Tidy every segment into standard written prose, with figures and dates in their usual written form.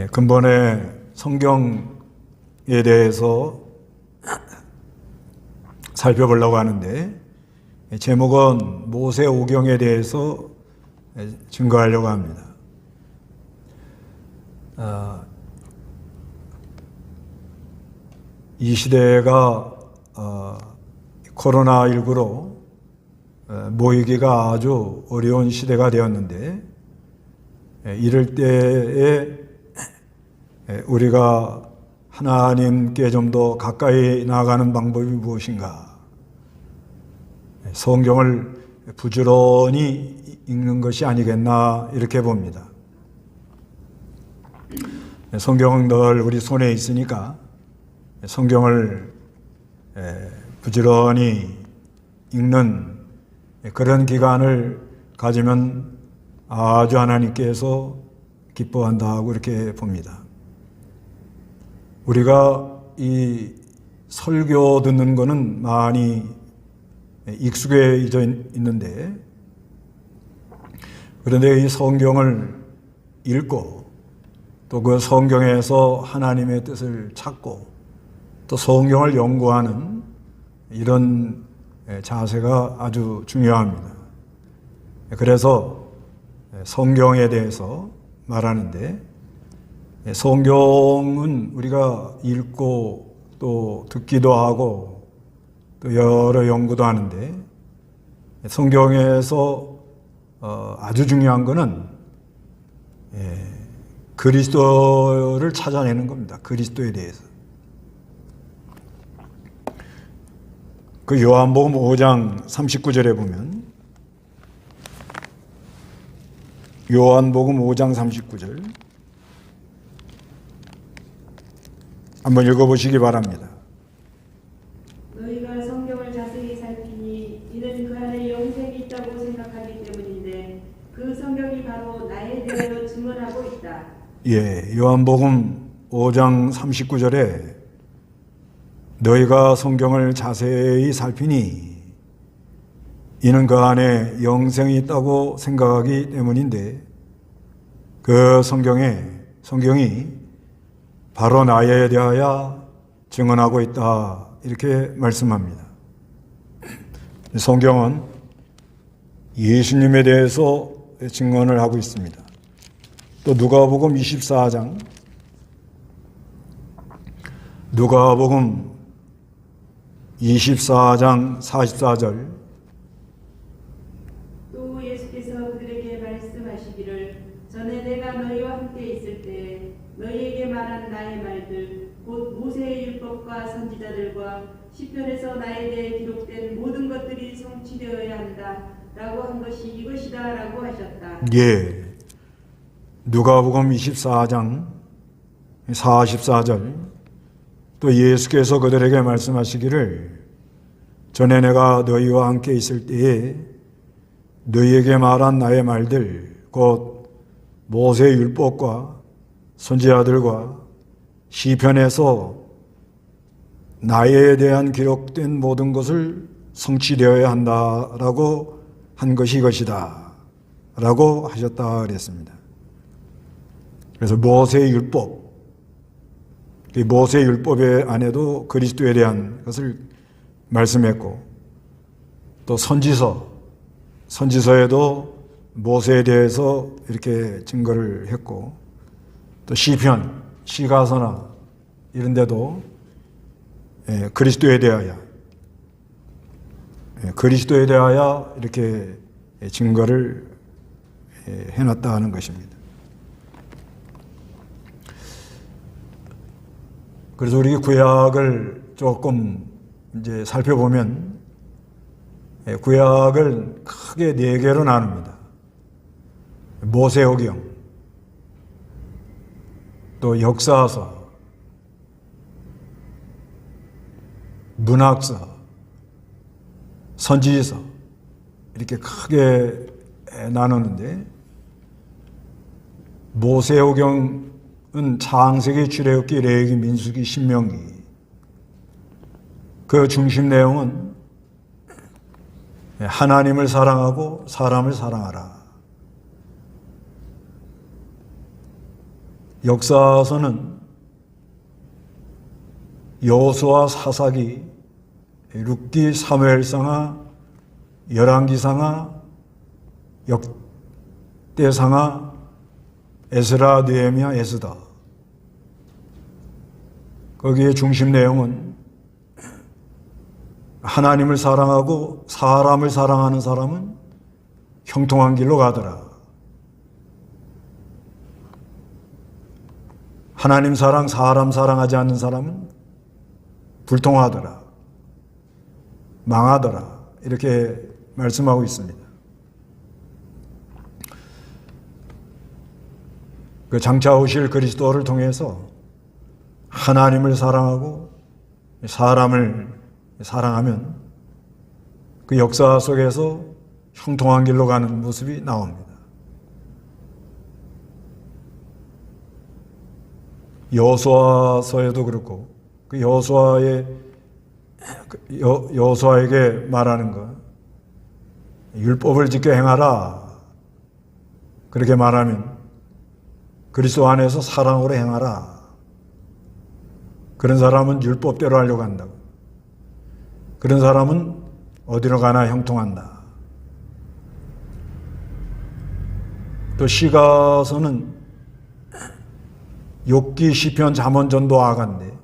근본의 성경에 대해서 살펴보려고 하는데, 제목은 모세오경에 대해서 증거하려고 합니다. 이 시대가 코로나19로 모이기가 아주 어려운 시대가 되었는데, 이럴 때에 우리가 하나님께 좀 더 가까이 나아가는 방법이 무엇인가? 성경을 부지런히 읽는 것이 아니겠나 이렇게 봅니다. 성경은 늘 우리 손에 있으니까 성경을 부지런히 읽는 그런 기간을 가지면 아주 하나님께서 기뻐한다고 이렇게 봅니다. 우리가 이 설교 듣는 거는 많이 익숙해져 있는데, 그런데 이 성경을 읽고 또 그 성경에서 하나님의 뜻을 찾고 또 성경을 연구하는 이런 자세가 아주 중요합니다. 그래서 성경에 대해서 말하는데, 성경은 우리가 읽고 또 듣기도 하고 또 여러 연구도 하는데, 성경에서 아주 중요한 것은 그리스도를 찾아내는 겁니다. 그리스도에 대해서. 그 요한복음 5장 39절에 보면, 요한복음 5장 39절 한번 읽어보시기 바랍니다. 너희가 성경을 자세히 살피니 이는 그 안에 영생이 있다고 생각하기 때문인데 그 성경이 바로 나에 대하여 증언하고 있다. 요한복음 5장 39절에 너희가 성경을 자세히 살피니 이는 그 안에 영생이 있다고 생각하기 때문인데 그 성경이 바로 나에 대하여 증언하고 있다 이렇게 말씀합니다. 성경은 예수님에 대해서 증언을 하고 있습니다. 또 누가복음 24장, 누가복음 24장 44절, 또 예수께서 그들에게 말씀하시기를 전에 내가 너희와 함께 있을 때 너희에게 말한 나의 말들 곧 모세의 율법과 선지자들과 시편에서 나에 대해 기록된 모든 것들이 성취되어야 한다 라고 한 것이 이것이다 라고 하셨다. 누가복음 24장 44절, 또 예수께서 그들에게 말씀하시기를 전에 내가 너희와 함께 있을 때에 너희에게 말한 나의 말들 곧 모세의 율법과 선지자들과 시편에서 나에 대한 기록된 모든 것을 성취되어야 한다라고 한 것이 이것이다 라고 하셨다 그랬습니다. 그래서 모세의 율법, 이 모세의 율법의 안에도 그리스도에 대한 것을 말씀했고, 또 선지서에도 모세에 대해서 이렇게 증거를 했고, 또 시편, 시가서나 이런 데도 그리스도에 대하여 이렇게 증거를 해놨다 하는 것입니다. 그래서 우리 구약을 조금 이제 살펴보면 구약을 크게 4개로 나눕니다. 모세오경, 또 역사서, 문학서, 선지서 이렇게 크게 나누는데, 모세오경은 창세기, 출애굽기, 레위기, 민수기, 신명기, 그 중심 내용은 하나님을 사랑하고 사람을 사랑하라. 역사서는 여호수아, 사사기, 룻기, 사무엘상하, 열왕기상하, 역대상하, 에스라, 느헤미야, 에스더. 거기에 중심 내용은 하나님을 사랑하고 사람을 사랑하는 사람은 형통한 길로 가더라. 하나님 사랑, 사람 사랑하지 않는 사람은 불통하더라. 망하더라. 이렇게 말씀하고 있습니다. 그 장차 오실 그리스도를 통해서 하나님을 사랑하고 사람을 사랑하면 그 역사 속에서 형통한 길로 가는 모습이 나옵니다. 여호수아서에도 그렇고 그 여호수아에게 말하는 것, 율법을 지켜 행하라. 그렇게 말하면 그리스도 안에서 사랑으로 행하라. 그런 사람은 율법대로 하려고 한다고. 그런 사람은 어디로 가나 형통한다. 또 시가서는 욥기, 시편, 잠언, 전도, 아가인데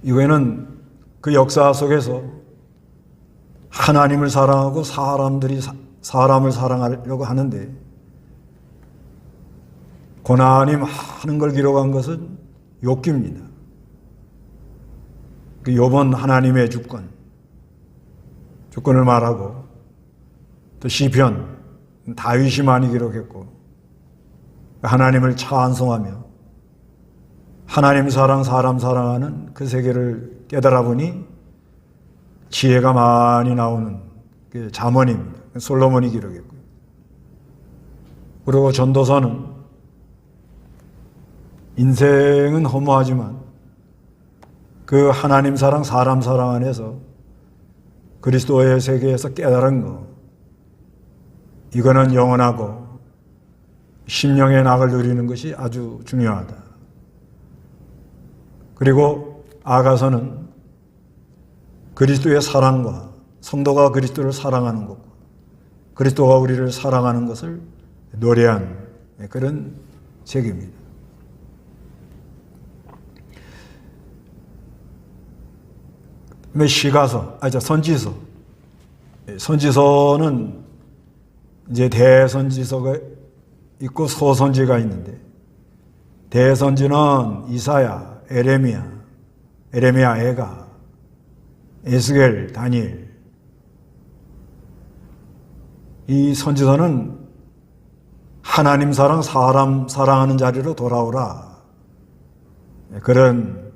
이거에는 그 역사 속에서 하나님을 사랑하고 사람들이 사람을 사랑하려고 하는데 고난이 많은 걸 기록한 것은 욥기입니다. 그 욥은 하나님의 주권을 말하고 또 시편, 다윗이 많이 기록했고 하나님을 찬송하며 하나님 사랑, 사람 사랑하는 그 세계를 깨달아 보니 지혜가 많이 나오는 그 잠언입니다. 솔로몬이 기록했고요. 그리고 전도서는 인생은 허무하지만 그 하나님 사랑, 사람 사랑 안에서 그리스도의 세계에서 깨달은 것, 이거는 영원하고 심령의 낙을 누리는 것이 아주 중요하다. 그리고 아가서는 그리스도의 사랑과 성도가 그리스도를 사랑하는 것과 그리스도가 우리를 사랑하는 것을 노래한 그런 책입니다. 선지서는 이제 대선지서가 있고 소선지가 있는데 대선지는 이사야, 에레미야, 에가, 에스겔, 다니엘. 이 선지서는 하나님 사랑, 사람 사랑하는 자리로 돌아오라. 그런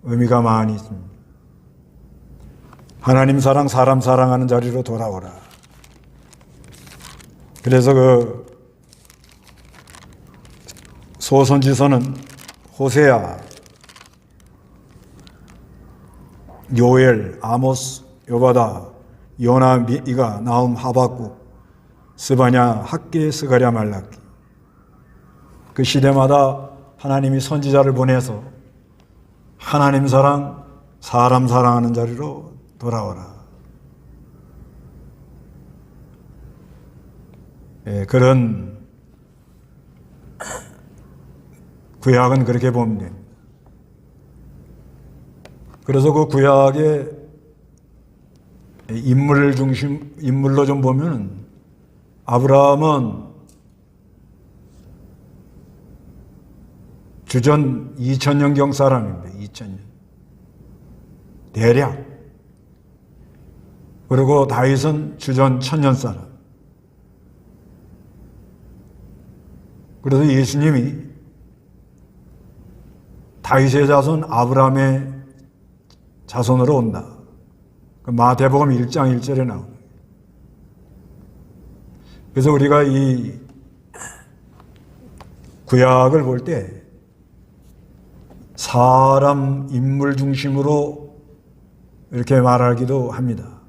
의미가 많이 있습니다. 하나님 사랑, 사람 사랑하는 자리로 돌아오라. 그래서 그 소선지서는 호세아, 요엘, 아모스, 요바다, 요나, 미가, 나움, 하박국, 스바냐, 학계, 스가랴, 말라기. 그 시대마다 하나님이 선지자를 보내서 하나님 사랑, 사람 사랑하는 자리로 돌아오라. 그런 구약은 그렇게 보면 됩니다. 그래서 그 구약의 인물로 좀 보면 아브라함은 주전 2000년경 사람입니다. 2000년. 대략. 그리고 다윗은 주전 1000년 사람. 그래서 예수님이 다윗의 자손 아브라함의 자손으로 온다. 마태복음 1장 1절에 나옵니다. 그래서 우리가 이 구약을 볼 때 사람 인물 중심으로 이렇게 말하기도 합니다.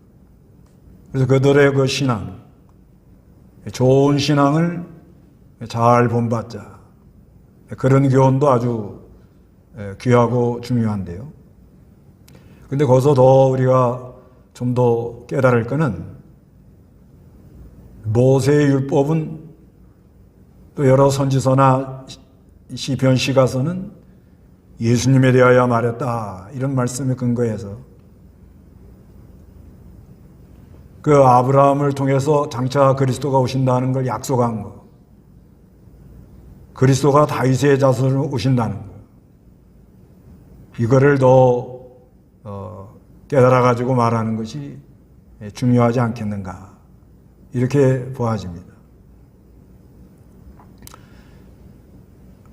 그래서 그들의 그 신앙, 좋은 신앙을 잘 본받자. 그런 교훈도 아주 귀하고 중요한데요. 근데 거기서 더 우리가 좀 더 깨달을 것은 모세의 율법은 또 여러 선지서나 시편 시가서는 예수님에 대하여 말했다. 이런 말씀에 근거해서 그 아브라함을 통해서 장차 그리스도가 오신다는 걸 약속한 거. 그리스도가 다윗의 자손으로 오신다는 거. 이거를 더 깨달아가지고 말하는 것이 중요하지 않겠는가. 이렇게 보아집니다.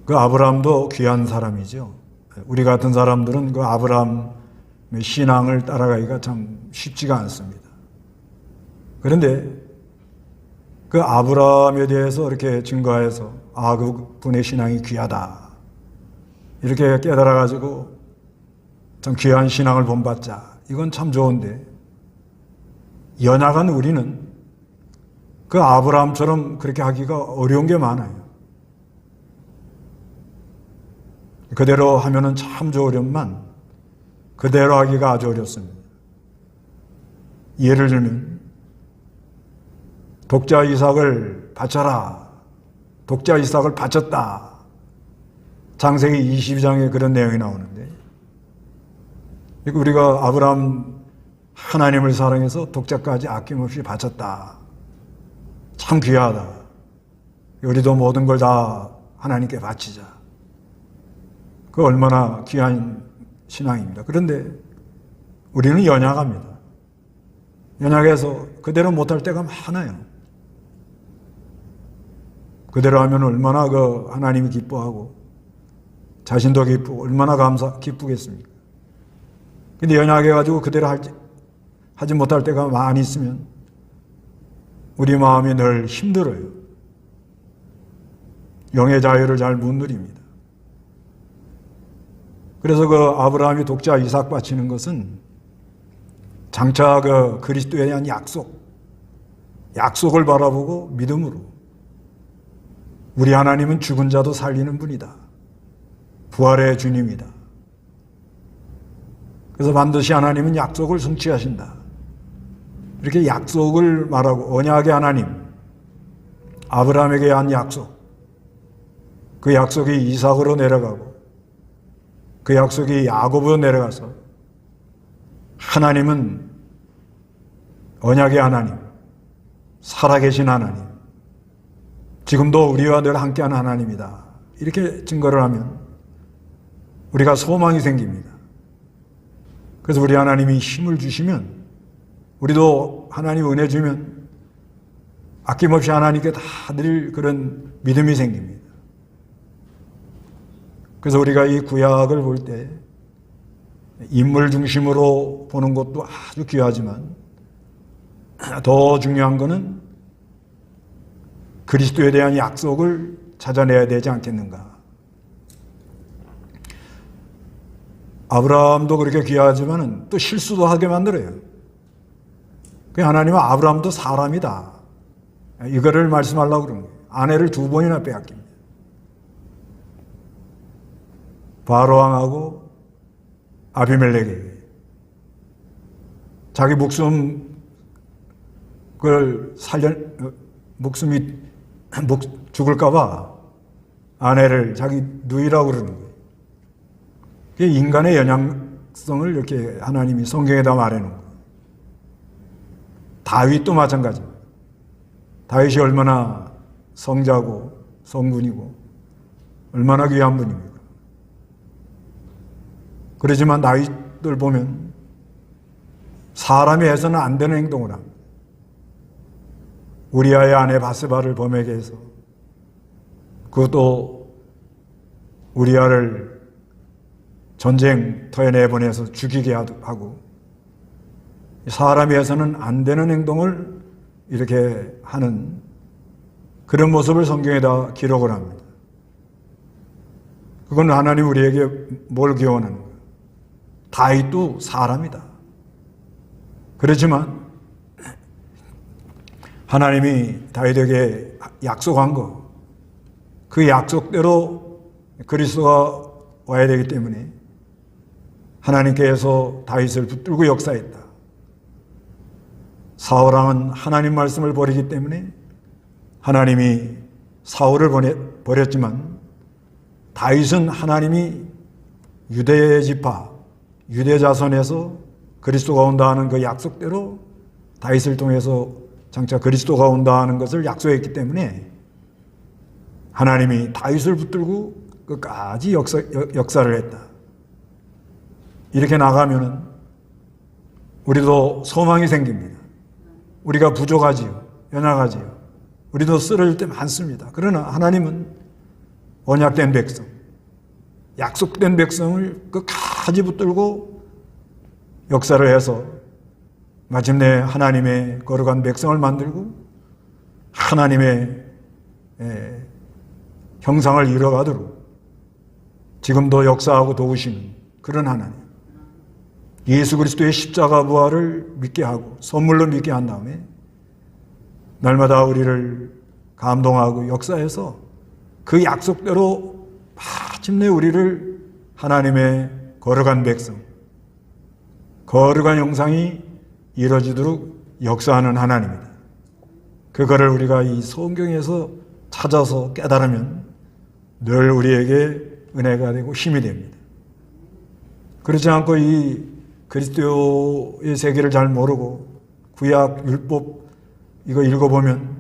그 아브라함도 귀한 사람이죠. 우리 같은 사람들은 그 아브라함의 신앙을 따라가기가 참 쉽지가 않습니다. 그런데 그 아브라함에 대해서 이렇게 증거해서 그분의 신앙이 귀하다. 이렇게 깨달아가지고 참 귀한 신앙을 본받자. 이건 참 좋은데 연약한 우리는 그 아브라함처럼 그렇게 하기가 어려운 게 많아요. 그대로 하면은 참 좋으련만 그대로 하기가 아주 어렵습니다. 예를 들면 독자 이삭을 바쳐라. 독자 이삭을 바쳤다. 창세기 22장에 그런 내용이 나오는데 우리가 아브라함 하나님을 사랑해서 독자까지 아낌없이 바쳤다. 참 귀하다. 우리도 모든 걸 다 하나님께 바치자. 그 얼마나 귀한 신앙입니다. 그런데 우리는 연약합니다. 연약해서 그대로 못할 때가 많아요. 그대로 하면 얼마나 그 하나님이 기뻐하고 자신도 기쁘고 얼마나 기쁘겠습니까? 근데 연약해가지고 그대로 하지 못할 때가 많이 있으면 우리 마음이 늘 힘들어요. 영의 자유를 잘 못 누립니다. 그래서 그 아브라함이 독자 이삭 바치는 것은 장차 그 그리스도에 대한 약속을 바라보고 믿음으로 우리 하나님은 죽은 자도 살리는 분이다. 부활의 주님이다. 그래서 반드시 하나님은 약속을 성취하신다. 이렇게 약속을 말하고 언약의 하나님, 아브라함에게 한 약속, 그 약속이 이삭으로 내려가고 그 약속이 야곱으로 내려가서 하나님은 언약의 하나님, 살아계신 하나님, 지금도 우리와 늘 함께하는 하나님이다. 이렇게 증거를 하면 우리가 소망이 생깁니다. 그래서 우리 하나님이 힘을 주시면 우리도 하나님 은혜 주면 아낌없이 하나님께 다 드릴 그런 믿음이 생깁니다. 그래서 우리가 이 구약을 볼 때 인물 중심으로 보는 것도 아주 귀하지만 더 중요한 것은 그리스도에 대한 약속을 찾아내야 되지 않겠는가. 아브라함도 그렇게 귀하지만 또 실수도 하게 만들어요. 하나님은 아브라함도 사람이다. 이거를 말씀하려고 그러는 거예요. 아내를 2번이나 빼앗깁니다. 바로왕하고 아비멜렉에게 자기 목숨이 죽을까봐 아내를 자기 누이라고 그러는 거예요. 그게 인간의 연약성을 이렇게 하나님이 성경에다 말해놓은 거예요. 다윗도 마찬가지입니다. 다윗이 얼마나 성자고 성군이고 얼마나 귀한 분입니까? 그렇지만 다윗들 보면 사람이 해서는 안 되는 행동을 합니다. 우리아의 아내 바세바를 범에게 해서 그것도 우리아를 전쟁터에 내보내서 죽이게 하고 사람이 해서는 안 되는 행동을 이렇게 하는 그런 모습을 성경에다 기록을 합니다. 그건 하나님 우리에게 뭘 기원하는 거예요? 다윗도 사람이다. 그렇지만 하나님이 다윗에게 약속한 거, 그 약속대로 그리스도가 와야 되기 때문에 하나님께서 다윗을 붙들고 역사했다. 사울왕은 하나님 말씀을 버리기 때문에 하나님이 사울을 버렸지만 다윗은 하나님이 유대 지파, 유대 자손에서 그리스도가 온다 하는 그 약속대로 다윗을 통해서 장차 그리스도가 온다 하는 것을 약속했기 때문에 하나님이 다윗을 붙들고 끝까지 역사를 했다. 이렇게 나가면은 우리도 소망이 생깁니다. 우리가 부족하지요. 연약하지요. 우리도 쓰러질 때 많습니다. 그러나 하나님은 언약된 백성, 약속된 백성을 끝까지 붙들고 역사를 해서 마침내 하나님의 거룩한 백성을 만들고 하나님의 형상을 이뤄가도록 지금도 역사하고 도우시는 그런 하나님, 예수 그리스도의 십자가 부활을 믿게 하고 선물로 믿게 한 다음에 날마다 우리를 감동하고 역사해서 그 약속대로 마침내 우리를 하나님의 거룩한 백성, 거룩한 형상이 이루어지도록 역사하는 하나님입니다. 그거를 우리가 이 성경에서 찾아서 깨달으면 늘 우리에게 은혜가 되고 힘이 됩니다. 그렇지 않고 이 그리스도의 세계를 잘 모르고 구약 율법 이거 읽어보면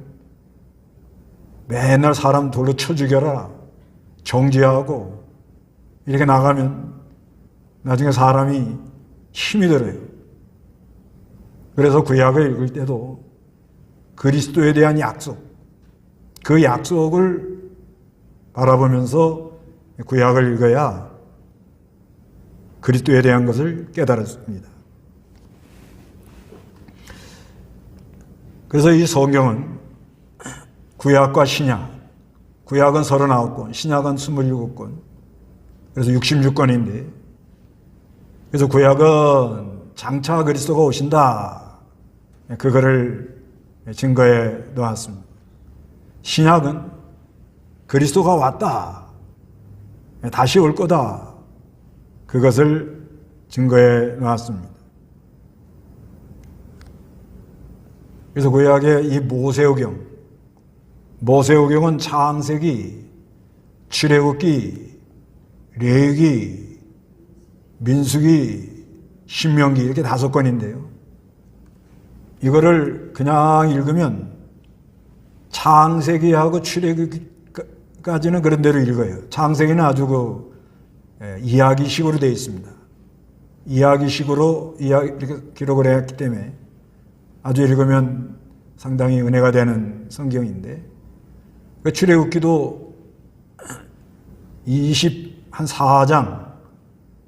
맨날 사람 돌로 쳐 죽여라, 정죄하고 이렇게 나가면 나중에 사람이 힘이 들어요. 그래서 구약을 읽을 때도 그리스도에 대한 약속, 그 약속을 바라보면서 구약을 읽어야 그리스도에 대한 것을 깨달았습니다. 그래서 이 성경은 구약과 신약, 구약은 39권, 신약은 27권, 그래서 66권인데, 그래서 구약은 장차 그리스도가 오신다, 그거를 증거해 놓았습니다. 신약은 그리스도가 왔다, 다시 올 거다, 그것을 증거해 놓았습니다. 그래서 구약의 이 모세오경은 창세기, 출애굽기, 레위기, 민수기, 신명기 이렇게 5권인데요. 이거를 그냥 읽으면 창세기하고 출애굽기까지는 그런 대로 읽어요. 창세기는 아주 이야기식으로 되어 있습니다. 이야기식으로 이렇게 기록을 했기 때문에 아주 읽으면 상당히 은혜가 되는 성경인데, 그 출애굽기도 24장,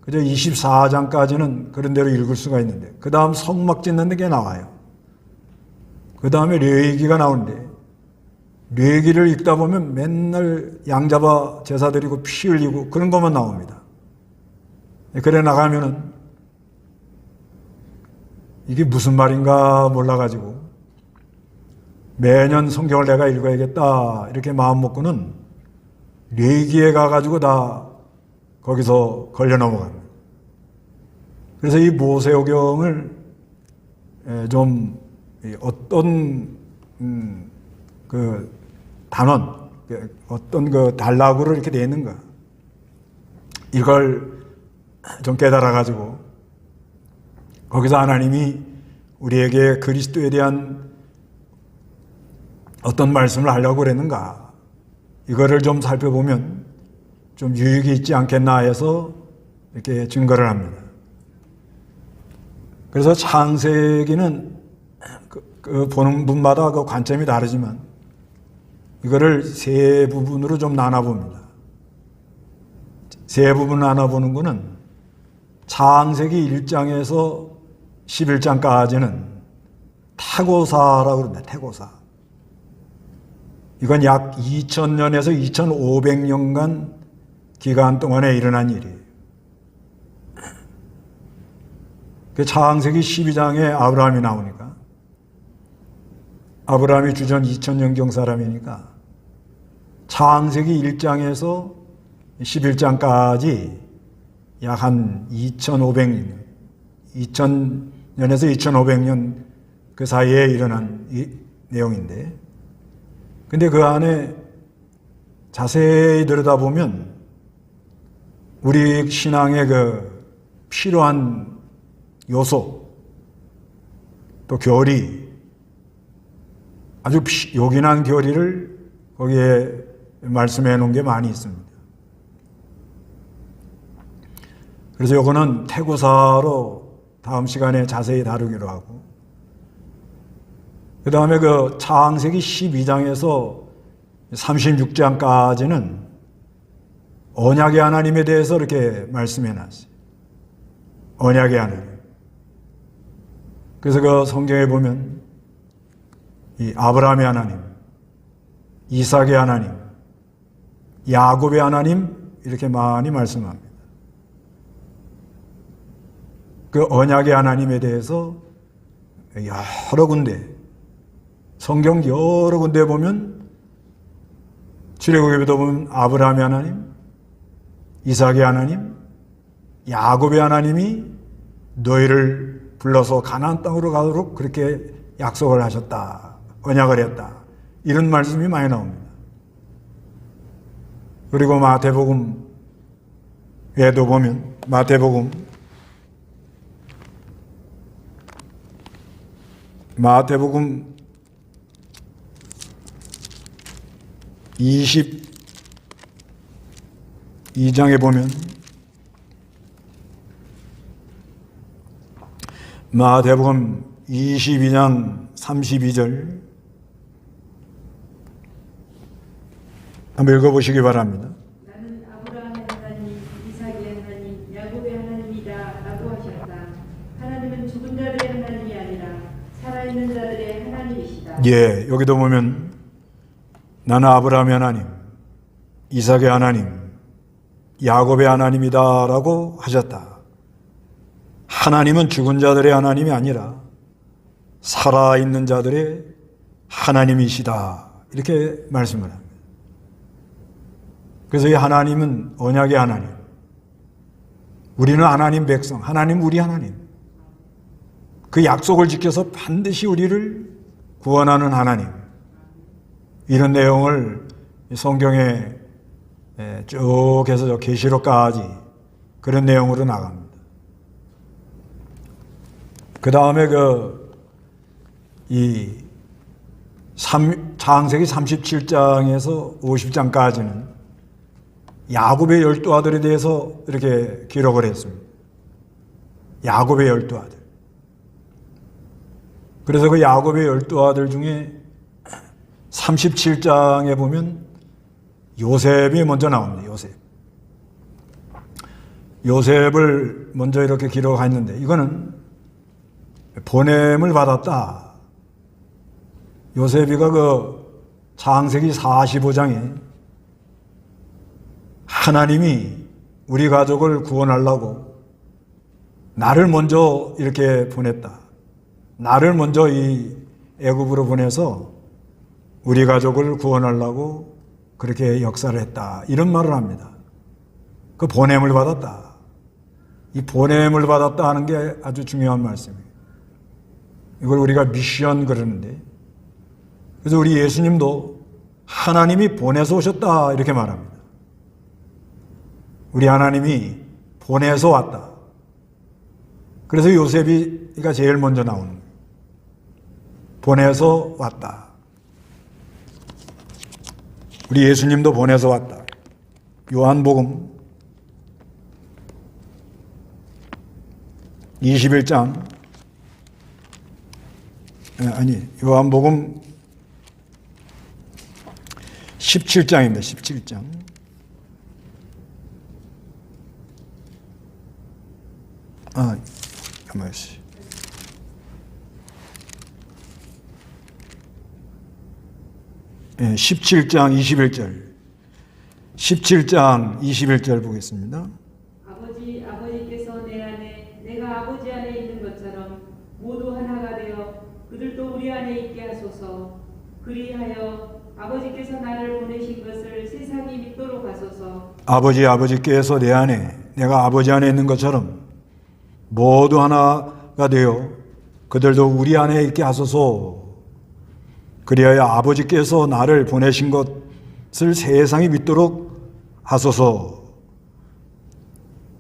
그저 24장까지는 그런 대로 읽을 수가 있는데, 그 다음 성막 짓는 게 나와요. 그 다음에 레위기가 나오는데, 레위기를 읽다 보면 맨날 양 잡아 제사 드리고 피 흘리고 그런 것만 나옵니다. 그래 나가면은 이게 무슨 말인가 몰라가지고 매년 성경을 내가 읽어야겠다 이렇게 마음 먹고는 레위기에 가가지고 다 거기서 걸려 넘어갑니다. 그래서 이 모세오경을 좀 어떤 그 단원, 어떤 그 단락으로 이렇게 되어 있는가, 이걸 좀 깨달아가지고 거기서 하나님이 우리에게 그리스도에 대한 어떤 말씀을 하려고 그랬는가, 이거를 좀 살펴보면 좀 유익이 있지 않겠나 해서 이렇게 증거를 합니다. 그래서 창세기는 그 보는 분마다 그 관점이 다르지만 이거를 세 부분으로 좀 나눠봅니다. 세 부분 나눠보는 것은 창세기 1장에서 11장까지는 태고사라고 그럽니다. 태고사. 이건 약 2000년에서 2500년간 기간 동안에 일어난 일이에요. 그 창세기 12장에 아브라함이 나오니까, 아브라함이 주전 2000년경 사람이니까 창세기 1장에서 11장까지 약 한 2500년, 2000년에서 2500년 그 사이에 일어난 이 내용인데, 근데 그 안에 자세히 들여다보면 우리 신앙의 그 필요한 요소, 또 교리, 아주 요긴한 교리를 거기에 말씀해 놓은 게 많이 있습니다. 그래서 요거는 태고사로 다음 시간에 자세히 다루기로 하고, 그 다음에 그 창세기 12장에서 36장까지는 언약의 하나님에 대해서 이렇게 말씀해 놨어요. 언약의 하나님. 그래서 그 성경에 보면 이 아브라함의 하나님, 이삭의 하나님, 야곱의 하나님 이렇게 많이 말씀합니다. 그 언약의 하나님에 대해서 여러 군데, 성경 여러 군데 보면 출애굽에도 보면 아브라함의 하나님, 이삭의 하나님, 야곱의 하나님이 너희를 불러서 가나안 땅으로 가도록 그렇게 약속을 하셨다, 언약을 했다, 이런 말씀이 많이 나옵니다. 그리고 마태복음에도 보면 마태복음 22장에 보면 마태복음 22장 32절 한번 읽어보시기 바랍니다. 나는 아브라함의 하나님, 이삭의 하나님, 야곱의 하나님이다 라고 하셨다. 하나님은 죽은 자들의 하나님이 아니라 살아있는 자들의 하나님이시다. 예, 여기도 보면 나는 아브라함의 하나님, 이삭의 하나님, 야곱의 하나님이다 라고 하셨다. 하나님은 죽은 자들의 하나님이 아니라 살아있는 자들의 하나님이시다, 이렇게 말씀을 합니다. 그래서 이 하나님은 언약의 하나님, 우리는 하나님 백성, 하나님 우리 하나님, 그 약속을 지켜서 반드시 우리를 구원하는 하나님, 이런 내용을 성경에 쭉 해서 저 계시록까지 그런 내용으로 나갑니다. 그 다음에 이 창세기 37장에서 50장까지는 야곱의 12아들에 대해서 이렇게 기록을 했습니다. 야곱의 12아들. 그래서 그 야곱의 12아들 중에 37장에 보면 요셉이 먼저 나옵니다. 요셉을 먼저 이렇게 기록했는데 이거는 보냄을 받았다. 요셉이가 그 창세기 45장에 하나님이 우리 가족을 구원하려고 나를 먼저 이렇게 보냈다. 나를 먼저 이 애굽으로 보내서 우리 가족을 구원하려고 그렇게 역사를 했다, 이런 말을 합니다. 그 보냄을 받았다. 이 보냄을 받았다 하는 게 아주 중요한 말씀이에요. 이걸 우리가 미션 그러는데, 그래서 우리 예수님도 하나님이 보내서 오셨다 이렇게 말합니다. 우리 하나님이 보내서 왔다. 그래서 요셉이가 제일 먼저 나오는 거예요. 보내서 왔다. 우리 예수님도 보내서 왔다. 요한복음 21장, 요한복음 17장입니다. 17장. 가만히 있어요. 17장 21절. 17장 21절 보겠습니다. 아버지께서 내 안에, 내가 아버지 안에 있는 것처럼 모두 하나가 되어 그들도 우리 안에 있게 하소서. 그리하여 아버지께서 나를 보내신 것을 세상이 믿도록 하소서. 아버지께서 내 안에, 내가 아버지 안에 있는 것처럼 모두 하나가 되어 그들도 우리 안에 있게 하소서. 그리하여 아버지께서 나를 보내신 것을 세상이 믿도록 하소서.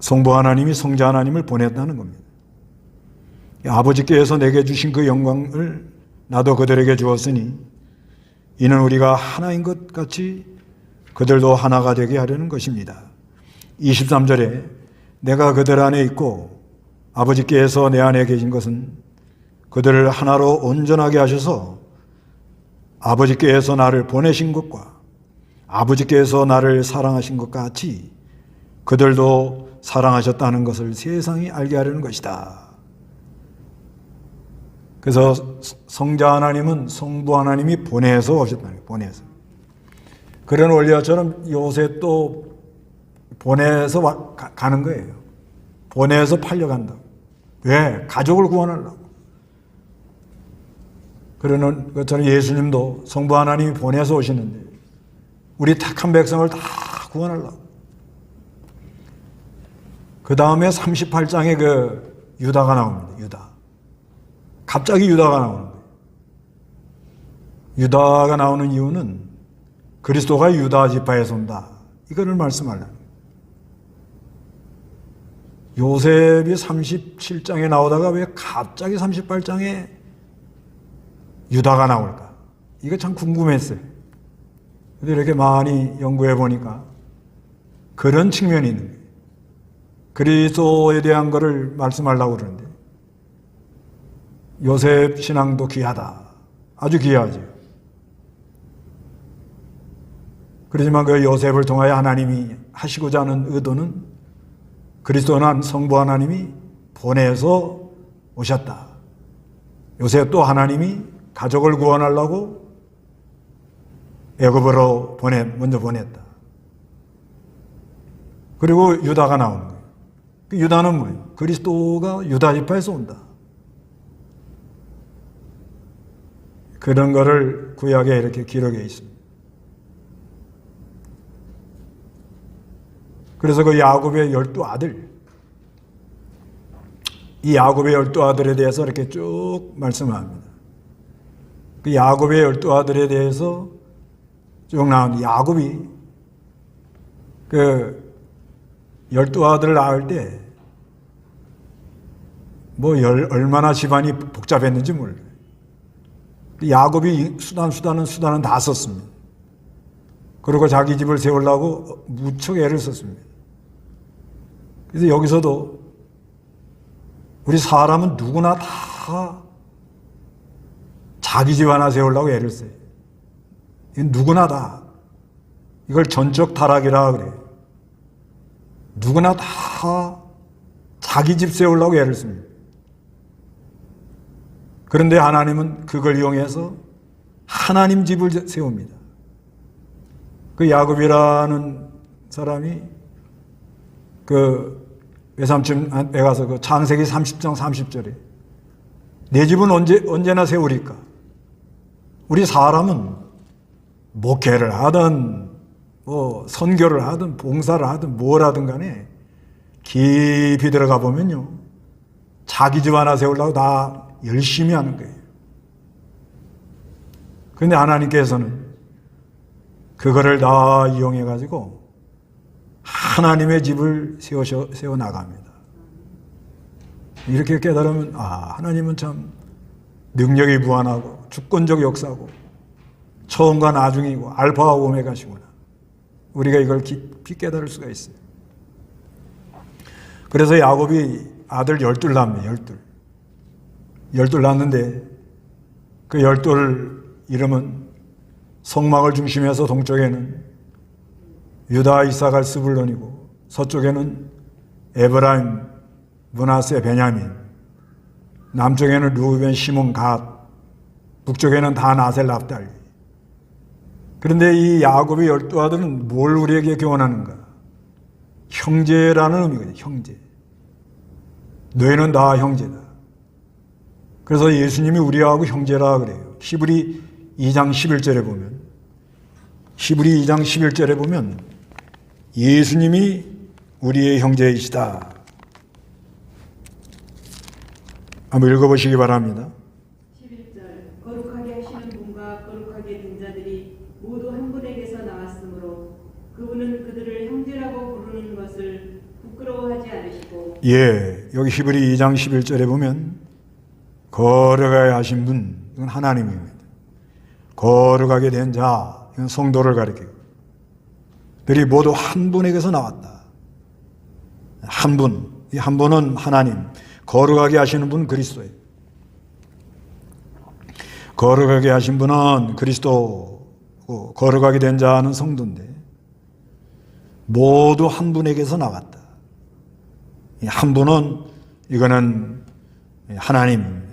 성부 하나님이 성자 하나님을 보냈다는 겁니다. 아버지께서 내게 주신 그 영광을 나도 그들에게 주었으니 이는 우리가 하나인 것 같이 그들도 하나가 되게 하려는 것입니다. 23절에 내가 그들 안에 있고 아버지께서 내 안에 계신 것은 그들을 하나로 온전하게 하셔서 아버지께서 나를 보내신 것과 아버지께서 나를 사랑하신 것 같이 그들도 사랑하셨다는 것을 세상이 알게 하려는 것이다. 그래서 성자 하나님은 성부 하나님이 보내서 오셨다는 거예요. 보내서. 그런 원리처럼 요셉도 보내서 가는 거예요. 보내서 팔려간다고. 왜? 가족을 구원하려고. 그러는 것처럼 예수님도 성부 하나님이 보내서 오시는데 우리 택한 백성을 다 구원하려고. 그 다음에 38장에 그 유다가 나옵니다. 유다. 갑자기 유다가 나오는 거예요. 유다가 나오는 이유는 그리스도가 유다 지파에서 온다. 이거를 말씀하려는 거예요. 요셉이 37장에 나오다가 왜 갑자기 38장에 유다가 나올까? 이거 참 궁금했어요. 근데 이렇게 많이 연구해 보니까 그런 측면이 있는 거예요. 그리스도에 대한 것을 말씀하려고 그러는데 요셉 신앙도 귀하다. 아주 귀하죠. 그렇지만 그 요셉을 통하여 하나님이 하시고자 하는 의도는 그리스도는 성부 하나님이 보내서 오셨다. 요셉 또 하나님이 가족을 구원하려고 애굽으로 먼저 보냈다. 그리고 유다가 나오는 거예요. 그 유다는 뭐예요? 그리스도가 유다 지파에서 온다. 그런 거를 구약에 이렇게 기록해 있습니다. 그래서 그 야곱의 12아들, 이 야곱의 12아들에 대해서 이렇게 쭉 말씀합니다. 그 야곱의 12아들에 대해서 쭉 나오는데 야곱이 그 12아들을 낳을 때 뭐 얼마나 집안이 복잡했는지 몰라요. 야곱이 수단은 다 썼습니다. 그리고 자기 집을 세우려고 무척 애를 썼습니다. 그래서 여기서도 우리 사람은 누구나 다 자기 집 하나 세우려고 애를 써요. 누구나 다. 이걸 전적 타락이라 그래요. 누구나 다 자기 집 세우려고 애를 씁니다. 그런데 하나님은 그걸 이용해서 하나님 집을 세웁니다. 그 야곱이라는 사람이 그 외삼촌에 가서 그 창세기 30장 30절에 내 집은 언제나 세우리까? 우리 사람은 목회를 하든 뭐 선교를 하든 봉사를 하든 뭘 하든 간에 깊이 들어가 보면요. 자기 집 하나 세우려고 다 열심히 하는 거예요. 그런데 하나님께서는 그거를 다 이용해 가지고 하나님의 집을 세워 나갑니다. 이렇게 깨달으면 하나님은 참 능력이 무한하고 주권적 역사고 처음과 나중이고 알파와 오메가시구나. 우리가 이걸 깊이 깨달을 수가 있어요. 그래서 야곱이 아들 12 낳습니다. 12 낳았는데 그 12 이름은 성막을 중심해서 동쪽에는 유다, 이사갈, 스불론이고 서쪽에는 에브라임, 므낫세, 베냐민, 남쪽에는 루벤, 시몬, 갓, 북쪽에는 단, 아셀, 납달리. 그런데 이 야곱의 12아들은 뭘 우리에게 교훈하는가? 형제라는 의미거든요. 형제. 너희는 다 형제다. 그래서 예수님이 우리하고 형제라 그래요. 히브리 2장 11절에 보면 히브리 2장 11절에 보면 예수님이 우리의 형제이시다. 한번 읽어보시기 바랍니다. 11절 거룩하게 하시는 분과 거룩하게 된 자들이 모두 한 분에게서 나왔으므로 그분은 그들을 형제라고 부르는 것을 부끄러워하지 않으시고 예, 여기 히브리 2장 11절에 보면 거룩하게 하신 분, 이건 하나님입니다. 거룩하게 된 자, 이건 성도를 가리키고 그들이 모두 한 분에게서 나왔다. 한 분, 이 한 분은 하나님, 거룩하게 하시는 분은 그리스도예요. 거룩하게 하신 분은 그리스도고 거룩하게 된 자는 성도인데 모두 한 분에게서 나왔다. 이 한 분은 이거는 하나님입니다.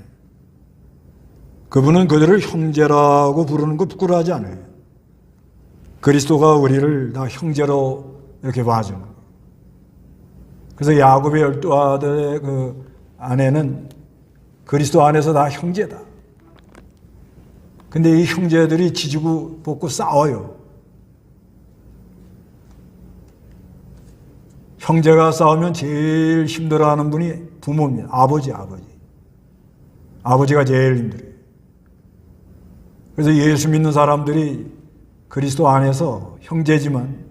그분은 그들을 형제라고 부르는 거 부끄러워하지 않아요. 그리스도가 우리를 다 형제로 이렇게 봐주는 거예요. 그래서 야곱의 12아들의 그 아내는 그리스도 안에서 다 형제다. 근데 이 형제들이 지지고 볶고 싸워요. 형제가 싸우면 제일 힘들어하는 분이 부모입니다. 아버지가 제일 힘들어요. 그래서 예수 믿는 사람들이 그리스도 안에서 형제지만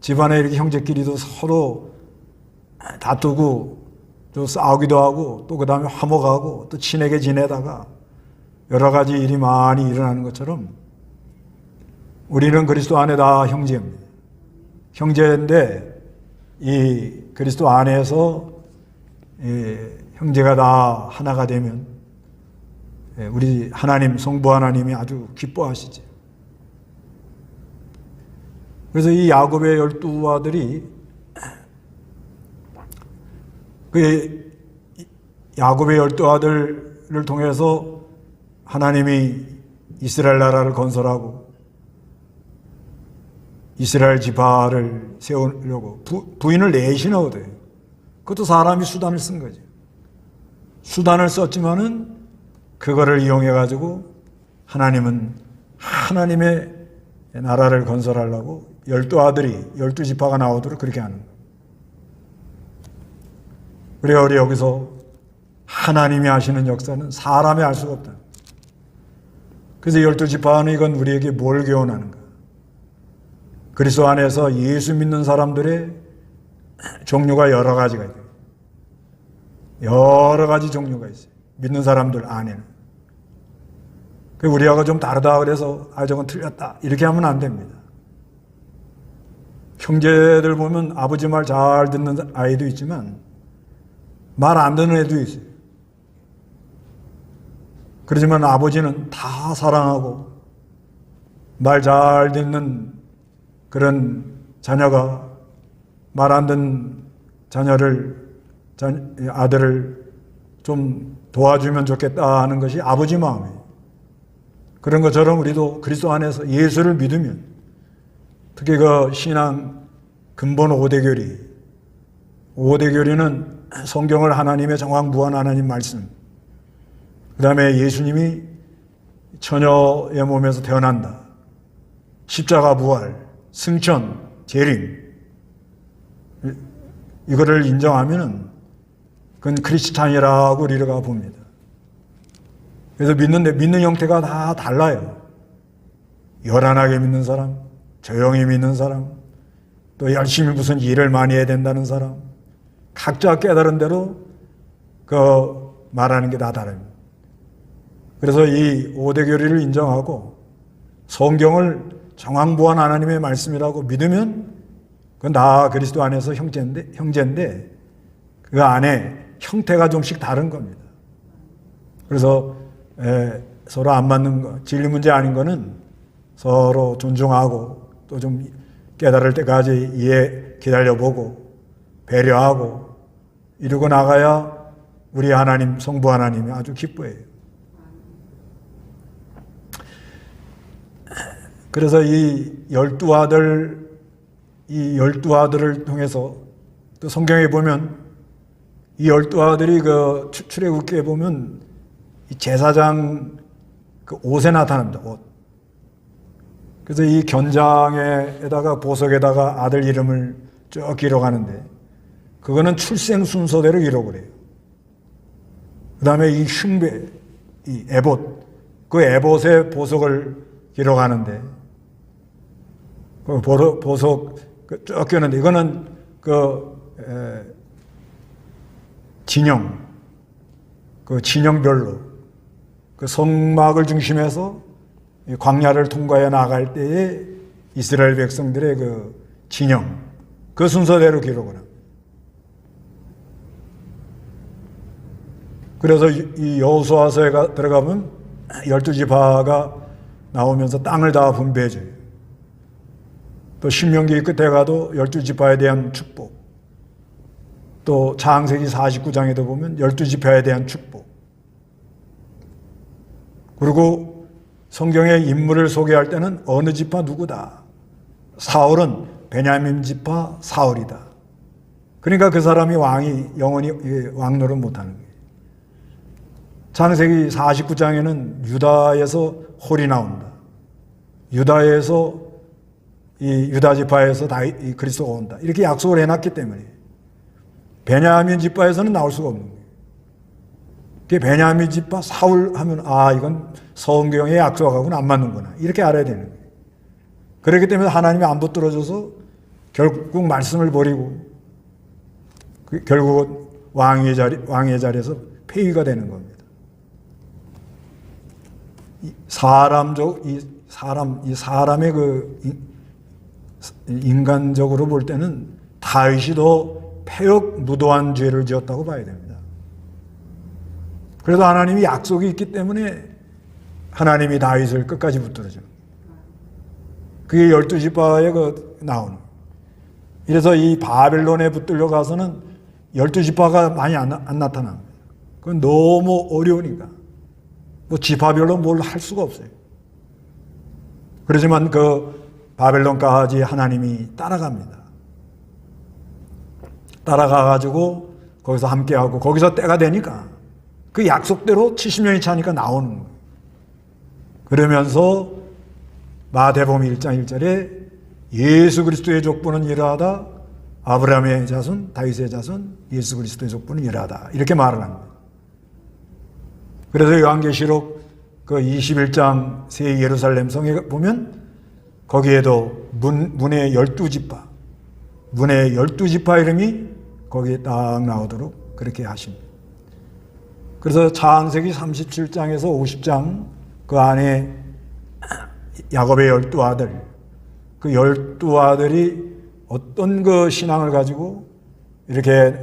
집안에 이렇게 형제끼리도 서로 다투고 또 싸우기도 하고 또 그 다음에 화목하고 또 친하게 지내다가 여러 가지 일이 많이 일어나는 것처럼 우리는 그리스도 안에 다 형제입니다. 형제인데 이 그리스도 안에서 형제가 다 하나가 되면 우리 하나님, 성부 하나님이 아주 기뻐하시죠. 그래서 이 야곱의 12아들이 그 야곱의 12아들을 통해서 하나님이 이스라엘 나라를 건설하고 이스라엘 지파를 세우려고 부인을 넷이나 얻어요. 그것도 사람이 수단을 쓴 거죠. 수단을 썼지만은 그거를 이용해 가지고 하나님은 하나님의 나라를 건설하려고 12아들이 12지파가 나오도록 그렇게 하는 거예요. 그래야 우리 여기서 하나님이 하시는 역사는 사람이 알 수가 없다. 그래서 12지파는 이건 우리에게 뭘 교훈하는가? 그리스도 안에서 예수 믿는 사람들의 종류가 여러 가지가 있어요. 여러 가지 종류가 있어요. 믿는 사람들 안에는. 우리하고 좀 다르다 그래서 저건 틀렸다 이렇게 하면 안 됩니다. 형제들 보면 아버지 말 잘 듣는 아이도 있지만 말 안 듣는 애도 있어요. 그렇지만 아버지는 다 사랑하고 말 잘 듣는 그런 자녀가 말 안 듣는 아들을 좀 도와주면 좋겠다 하는 것이 아버지 마음이에요. 그런 것처럼 우리도 그리스도 안에서 예수를 믿으면 특히 그 신앙 근본 5대교리는 성경을 하나님의 정황무한 하나님 말씀, 그 다음에 예수님이 처녀의 몸에서 태어난다, 십자가 부활, 승천, 재림, 이거를 인정하면은 그건 크리스찬이라고 우리가 봅니다. 그래서 믿는 형태가 다 달라요. 요란하게 믿는 사람, 조용히 믿는 사람, 또 열심히 무슨 일을 많이 해야 된다는 사람, 각자 깨달은 대로 그 말하는 게 다 다릅니다. 그래서 이 5대 교리를 인정하고 성경을 정황부한 하나님의 말씀이라고 믿으면 그건 다 그리스도 안에서 형제인데 그 안에 형태가 좀씩 다른 겁니다. 그래서 서로 안 맞는 거, 진리 문제 아닌 거는 서로 존중하고 또 좀 깨달을 때까지 기다려보고 배려하고 이러고 나가야 우리 하나님, 성부 하나님이 아주 기뻐해요. 그래서 이 12아들을 통해서 또 성경에 보면 이 12아들이 그 출애굽기에 보면 이 제사장 그 옷에 나타납니다. 옷. 그래서 이 견장에다가 보석에다가 아들 이름을 쭉 기록하는데 그거는 출생 순서대로 기록을 해요. 그 다음에 이 흉배, 이 에봇, 그 에봇에 보석을 기록하는데 그 보석 쭉 껴는데 이거는 진영, 그 진영별로 그 성막을 중심해서 광야를 통과해 나갈 때에 이스라엘 백성들의 그 진영, 그 순서대로 기록을 합니다. 그래서 이 여호수아서에 들어가면 12지파가 나오면서 땅을 다 분배해줘요. 또 신명기 끝에 가도 12지파에 대한 축복, 또 창세기 49장에도 보면 12지파에 대한 축복, 그리고 성경의 인물을 소개할 때는 어느 지파 누구다. 사울은 베냐민 지파 사울이다. 그러니까 그 사람이 영원히 왕노릇 못하는 거예요. 창세기 49장에는 유다에서 홀이 나온다. 유다에서 이 유다 지파에서 그리스도가 온다. 이렇게 약속을 해놨기 때문에 베냐민 지파에서는 나올 수가 없는 거예요. 베냐민 지파 사울 하면 이건 성경의 약속하고는 안 맞는구나. 이렇게 알아야 되는 거예요. 그렇기 때문에 하나님이 안 붙들어줘서 결국 말씀을 버리고 결국은 왕의 자리에서 폐위가 되는 겁니다. 사람의 인간적으로 볼 때는 다윗이 더 패역무도한 죄를 지었다고 봐야 됩니다. 그래서 하나님이 약속이 있기 때문에 하나님이 다윗을 끝까지 붙들어줘요. 그게 12지파에 나오는. 이래서 이 바벨론에 붙들려 가서는 12지파가 많이 안 나타납니다. 그건 너무 어려우니까. 지파별로 뭘 할 수가 없어요. 그렇지만 그 바벨론까지 하나님이 따라갑니다. 따라가가지고 거기서 함께하고 거기서 때가 되니까 그 약속대로 70년이 차니까 나오는 거예요. 그러면서 마태복음 1장 1절에 예수 그리스도의 족보는 이러하다. 아브라함의 자손, 다윗의 자손, 예수 그리스도의 족보는 이러하다. 이렇게 말을 합니다. 그래서 요한계시록 그 21장 새 예루살렘 성에 보면 거기에도 문의 12지파, 문의 12지파 이름이 거기에 딱 나오도록 그렇게 하십니다. 그래서 창세기 37장에서 50장 그 안에 야곱의 12아들, 그 12아들이 어떤 그 신앙을 가지고 이렇게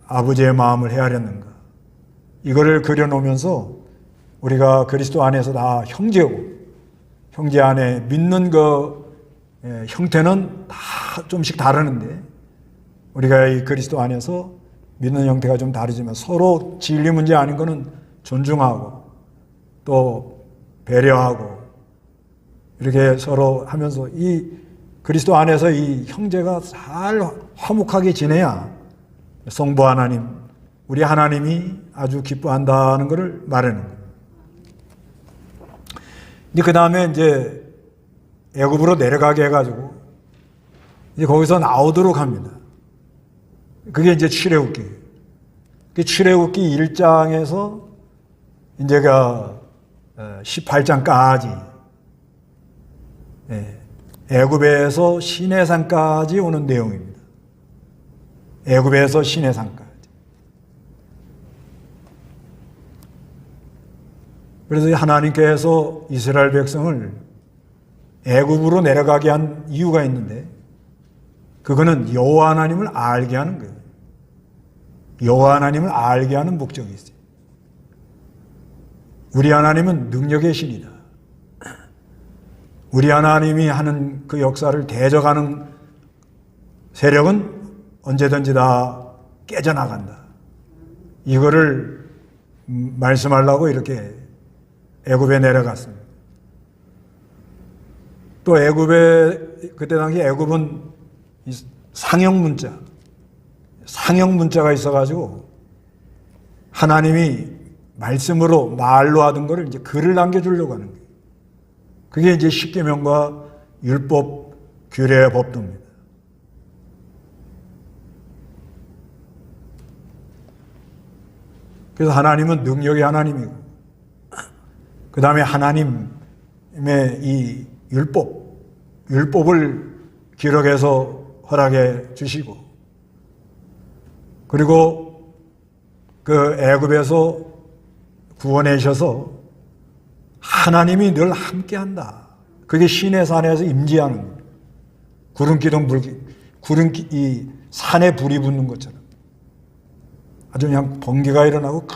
아버지의 마음을 헤아렸는가. 이거를 그려놓으면서 우리가 그리스도 안에서 다 형제고, 형제 안에 믿는 그 형태는 다 좀씩 다르는데 우리가 이 그리스도 안에서 믿는 형태가 좀 다르지만 서로 진리 문제 아닌 거는 존중하고 또 배려하고 이렇게 서로 하면서 이 그리스도 안에서 이 형제가 잘 화목하게 지내야 성부 하나님, 우리 하나님이 아주 기뻐한다는 것을 말하는 거예요. 그 다음에 이제 애굽으로 내려가게 해가지고 이제 거기서 나오도록 합니다. 그게 이제 출애굽기. 그 출애굽기 1장에서 이제가 18장까지 애굽에서 시내산까지 오는 내용입니다. 애굽에서 시내산까지. 그래서 하나님께서 이스라엘 백성을 애굽으로 내려가게 한 이유가 있는데 그거는 여호와 하나님을 알게 하는 거예요. 여호와 하나님을 알게 하는 목적이 있어요. 우리 하나님은 능력의 신이다. 우리 하나님이 하는 그 역사를 대적하는 세력은 언제든지 다 깨져나간다. 이거를 말씀하려고 이렇게 애굽에 내려갔습니다. 또 애굽에 그때 당시 애굽은 상형 문자가 있어가지고 하나님이 말씀으로 말로 하던 거를 이제 글을 남겨주려고 하는 거예요. 그게 이제 십계명과 율법, 규례, 법도입니다. 그래서 하나님은 능력의 하나님이고, 그 다음에 하나님의 이 율법을 기록해서 허락해 주시고, 그리고 그 애굽에서 구원해셔서 하나님이 늘 함께한다. 그게 시내산에서 임재하는 거예요. 구름기둥 이 산에 불이 붙는 것처럼 아주 그냥 번개가 일어나고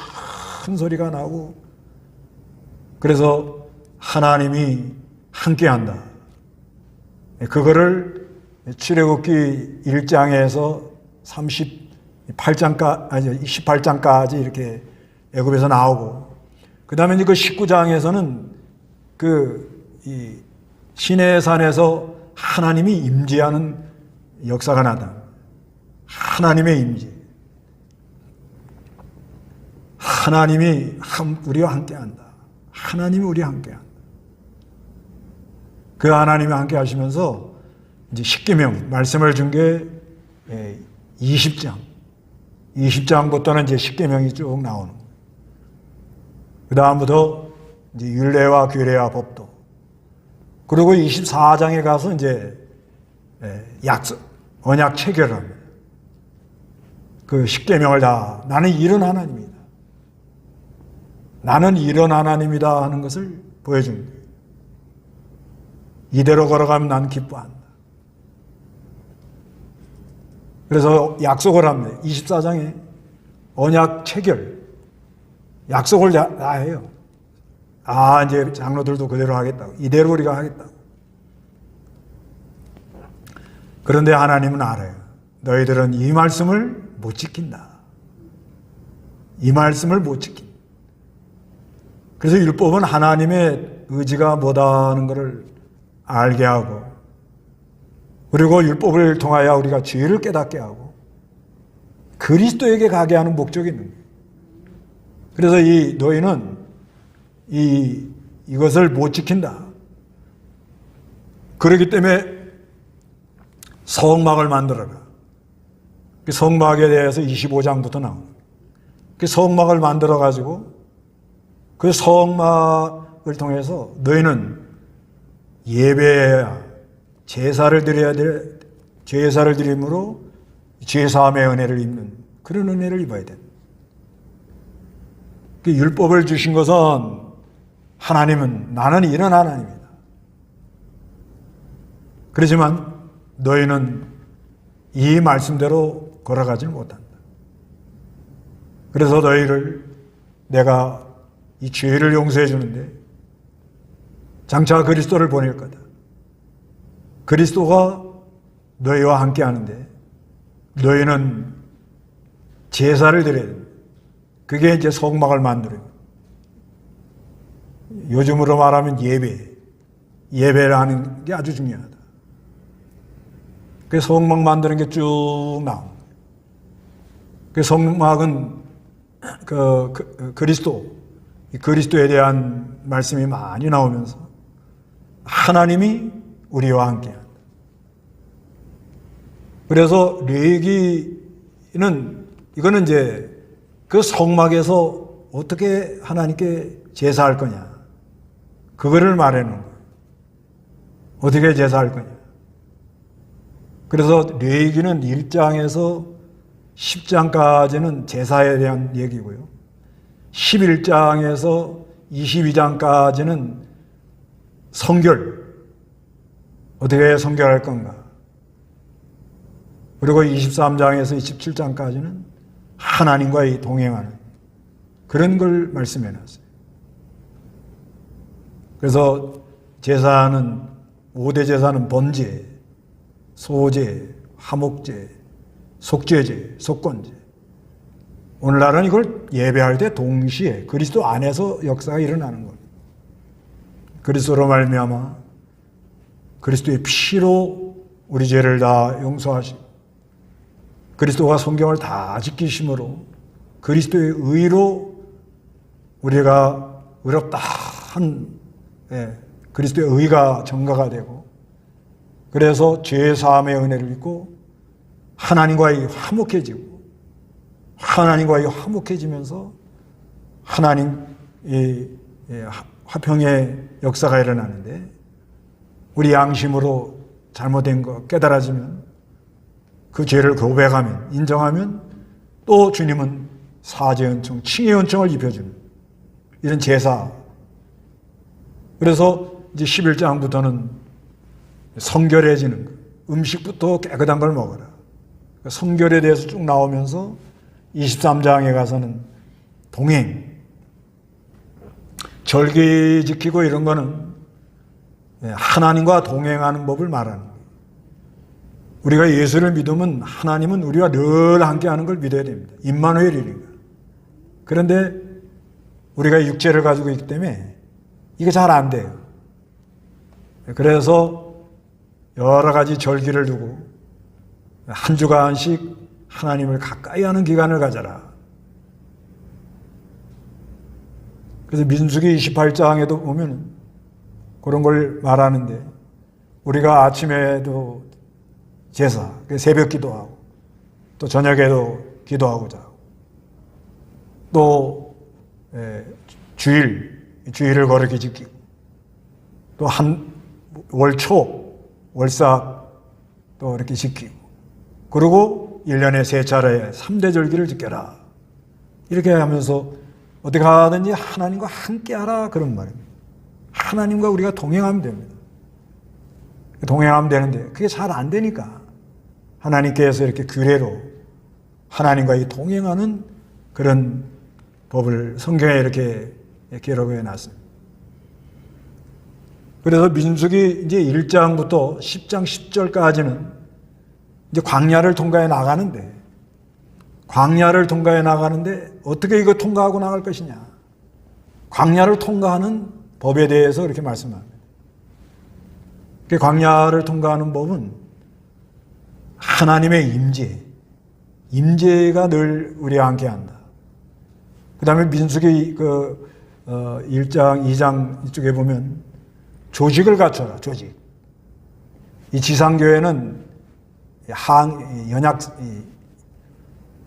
큰 소리가 나고, 그래서 하나님이 함께한다. 그거를 출애굽기 1장에서 28장까지 이렇게 애굽에서 나오고, 그 다음에 이제 그 19장에서는 이 시내산에서 하나님이 임재하는 역사가 나다. 하나님의 임재. 하나님이 우리와 함께한다. 하나님이 우리와 함께한다. 그 하나님이 함께 하시면서 이제 십계명 말씀을 준 게 20장. 20장부터는 이제 십계명이 쭉 나오는 거예요. 그 다음부터 이제 율례와 규례와 법도. 그리고 24장에 가서 이제 언약 체결을 합니다. 그 십계명을 다 나는 이런 하나님이다. 나는 이런 하나님이다 하는 것을 보여줍니다. 이대로 걸어가면 난 기뻐한다. 그래서 약속을 합니다. 24장에 언약 체결. 약속을 다 해요. 이제 장로들도 그대로 하겠다고. 이대로 우리가 하겠다고. 그런데 하나님은 알아요. 너희들은 이 말씀을 못 지킨다. 이 말씀을 못 지킨다. 그래서 율법은 하나님의 의지가 뭐다는 것을 알게 하고, 그리고 율법을 통하여 우리가 죄를 깨닫게 하고 그리스도에게 가게 하는 목적이 있는 거예요. 그래서 너희는 이것을 못 지킨다. 그렇기 때문에 성막을 만들어라. 그 성막에 대해서 25장부터 나옵니다. 그 성막을 만들어 가지고 그 성막을 통해서 너희는 예배해야 제사를 드려야 돼. 제사를 드림으로 죄사함의 은혜를 입는 그런 은혜를 입어야 돼. 그 율법을 주신 것은 하나님은 나는 이런 하나님이다. 그렇지만 너희는 이 말씀대로 걸어가지 못한다. 그래서 너희를 내가 이 죄를 용서해 주는데 장차 그리스도를 보낼 거다. 그리스도가 너희와 함께 하는데 너희는 제사를 드려야 된다. 그게 이제 성막을 만들어요. 요즘으로 말하면 예배를 하는 게 아주 중요하다. 그 성막 만드는 게 쭉 나옵니다. 그 성막은 그리스도에 대한 말씀이 많이 나오면서 하나님이 우리와 함께한다. 그래서 레위기는 이거는 이제 그 성막에서 어떻게 하나님께 제사할 거냐, 그거를 말해놓은 거예요. 어떻게 제사할 거냐. 그래서 레위기는 1장에서 10장까지는 제사에 대한 얘기고요. 11장에서 22장까지는 성결, 어떻게 성결할 건가. 그리고 23장에서 27장까지는 하나님과의 동행하는 그런 걸 말씀해 놨어요. 그래서 제사는 5대 제사는 번제, 소제, 화목제, 속죄제, 속건제. 오늘날은 이걸 예배할 때 동시에 그리스도 안에서 역사가 일어나는 거예요. 그리스도로 말미암아 그리스도의 피로 우리 죄를 다 용서하시고 그리스도가 성경을 다 지키심으로 그리스도의 의로 우리가 의롭다 한 그리스도의 의가 전가가 되고, 그래서 죄 사함의 은혜를 입고 하나님과의 화목해지고, 하나님과의 화목해지면서 하나님의 화평의 역사가 일어나는데, 우리 양심으로 잘못된 거 깨달아지면 그 죄를 고백하면, 인정하면 또 주님은 사죄 은총, 칭의 은총을 입혀주는 이런 제사. 그래서 이제 11장부터는 성결해지는 거, 음식부터 깨끗한 걸 먹어라. 성결에 대해서 쭉 나오면서 23장에 가서는 동행, 절기 지키고 이런 거는 하나님과 동행하는 법을 말하는 거예요. 우리가 예수를 믿으면 하나님은 우리와 늘 함께하는 걸 믿어야 됩니다. 임마누엘이니까. 그런데 우리가 육체를 가지고 있기 때문에 이게 잘 안 돼요. 그래서 여러 가지 절기를 두고 한 주간씩 하나님을 가까이 하는 기간을 가져라. 그래서 민수기 28장에도 보면 그런 걸 말하는데, 우리가 아침에도 제사, 새벽 기도하고, 또 저녁에도 기도하고 자고, 또 주일을 거룩히 지키고, 또 월초, 월삭 또 이렇게 지키고, 그리고 1년에 3차례 3대 절기를 지켜라. 이렇게 하면서 어떻게 하든지 하나님과 함께하라, 그런 말입니다. 하나님과 우리가 동행하면 됩니다. 동행하면 되는데 그게 잘 안 되니까 하나님께서 이렇게 규례로 하나님과 이 동행하는 그런 법을 성경에 이렇게 기록해 놨습니다. 그래서 민수기 이제 1장부터 10장 10절까지는 이제 광야를 통과해 나가는데, 어떻게 이거 통과하고 나갈 것이냐. 광야를 통과하는 법에 대해서 이렇게 말씀합니다. 그 광야를 통과하는 법은 하나님의 임재가 늘 우리와 함께 한다. 그 다음에 민수기 1장, 2장 이쪽에 보면 조직을 갖춰라, 조직. 이 지상교회는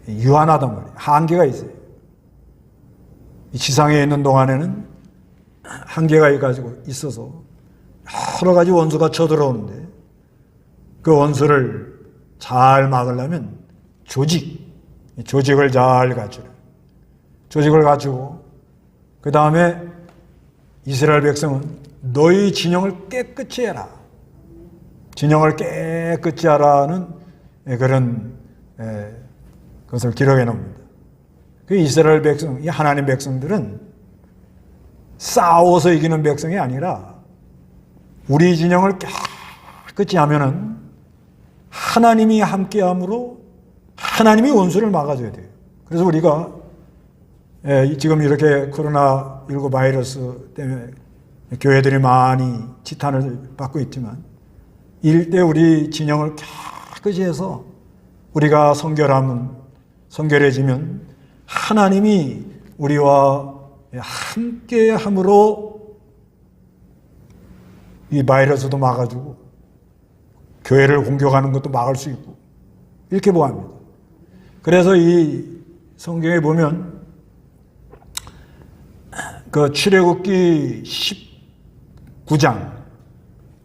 유한하단 말이에요. 한계가 있어요. 이 지상에 있는 동안에는 한계가 가지고 있어서 여러 가지 원수가 쳐들어오는데, 그 원수를 잘 막으려면 조직을 잘 갖추라. 조직을 갖추고, 그 다음에 이스라엘 백성은 너희 진영을 깨끗이 해라. 진영을 깨끗이 하라는 그런 것을 기록해 놓습니다. 그 이스라엘 백성, 이 하나님 백성들은 싸워서 이기는 백성이 아니라 우리 진영을 깨끗이 하면은 하나님이 함께함으로 하나님이 원수를 막아줘야 돼요. 그래서 우리가 지금 이렇게 코로나19 바이러스 때문에 교회들이 많이 지탄을 받고 있지만, 이럴 때 우리 진영을 깨끗이 해서 우리가 성결해지면 하나님이 우리와 함께함으로 이 바이러스도 막아주고 교회를 공격하는 것도 막을 수 있고, 이렇게 보합니다. 그래서 이 성경에 보면 그 출애굽기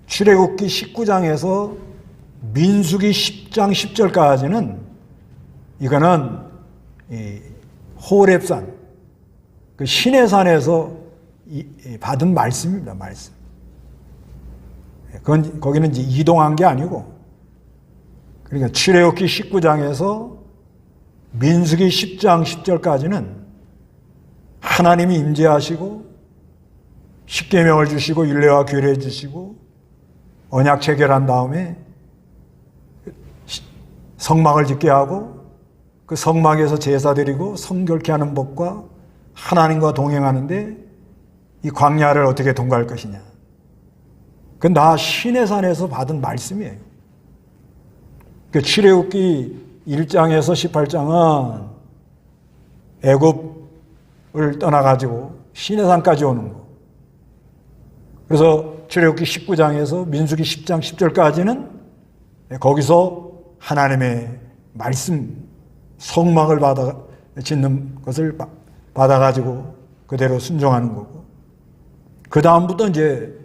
19장에서 민수기 10장 10절까지는 이거는 호렙산, 그 신의 산에서 받은 말씀입니다. 말씀. 거기는 이제 이동한 게 아니고, 그러니까 출애굽기 19장에서 민수기 10장 10절까지는 하나님이 임재하시고 십계명을 주시고 율례와 규례 주시고 언약 체결한 다음에 성막을 짓게 하고, 그 성막에서 제사 드리고 성결케 하는 법과 하나님과 동행하는데, 이 광야를 어떻게 통과할 것이냐. 그건 다 신의 산에서 받은 말씀이에요. 그 출애굽기 1장에서 18장은 애굽을 떠나가지고 시내산까지 오는 거. 그래서 출애굽기 19장에서 민수기 10장 10절까지는 거기서 하나님의 말씀, 성막을 받아 짓는 것을 받아가지고 그대로 순종하는 거고, 그 다음부터 이제